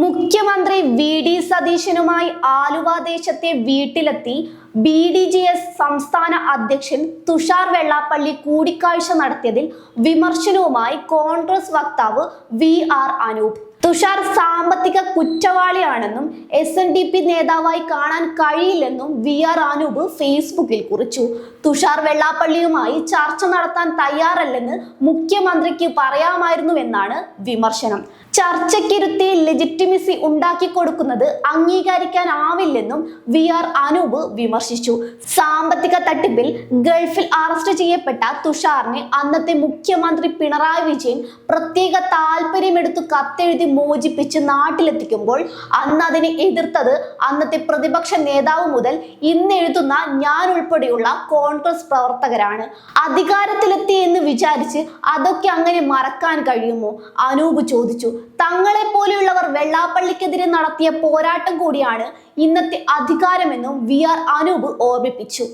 മുഖ്യമന്ത്രി വി.ഡി. സതീശനുമായി ആലുവ ദേശത്തെ വീട്ടിലെത്തി ബി.ഡി.ജെ.എസ് സംസ്ഥാന അധ്യക്ഷൻ തുഷാർ വെള്ളാപ്പള്ളി കൂടിക്കാഴ്ച നടത്തിയതിൽ വിമർശനവുമായി കോൺഗ്രസ് വക്താവ് വി.ആർ. അനൂപ്. തുഷാർ സാമ്പത്തിക കുറ്റവാളിയാണെന്നും SNDP നേതാവായി കാണാൻ കഴിയില്ലെന്നും വി.ആർ. അനൂപ് ഫേസ്ബുക്കിൽ കുറിച്ചു. തുഷാർ വെള്ളാപ്പള്ളിയുമായി ചർച്ച നടത്താൻ തയ്യാറല്ലെന്ന് മുഖ്യമന്ത്രിക്ക് പറയാമായിരുന്നുവെന്നാണ് വിമർശനം. ചർച്ചയ്ക്കിരുത്തി ലെജിറ്റിമസി ഉണ്ടാക്കി കൊടുക്കുന്നത് അംഗീകരിക്കാനാവില്ലെന്നും വി.ആർ. അനൂപ് വിമർശിച്ചു. സാമ്പത്തിക തട്ടിപ്പിൽ ഗൾഫിൽ അറസ്റ്റ് ചെയ്യപ്പെട്ട തുഷാറിനെ അന്നത്തെ മുഖ്യമന്ത്രി പിണറായി വിജയൻ പ്രത്യേക താല്പര്യമെടുത്തു കത്തെഴുതി മോചിപ്പിച്ച് നാട്ടിലെത്തിക്കുമ്പോൾ അന്ന് അതിനെ എതിർത്തത് അന്നത്തെ പ്രതിപക്ഷ നേതാവ് മുതൽ ഇന്ന് എഴുതുന്ന ഞാൻ ഉൾപ്പെടെയുള്ള കോൺഗ്രസ് പ്രവർത്തകരാണ്. അധികാരത്തിലെത്തി എന്ന് വിചാരിച്ച് അതൊക്കെ അങ്ങനെ മറക്കാൻ കഴിയുമോ? അനൂപ് ചോദിച്ചു. തങ്ങളെ പോലെയുള്ളവർ വെള്ളാപ്പള്ളിക്കെതിരെ നടത്തിയ പോരാട്ടം കൂടിയാണ് ഇന്നത്തെ അധികാരമെന്നും വി.ആർ. അനൂപ് ഓർമ്മിപ്പിച്ചു.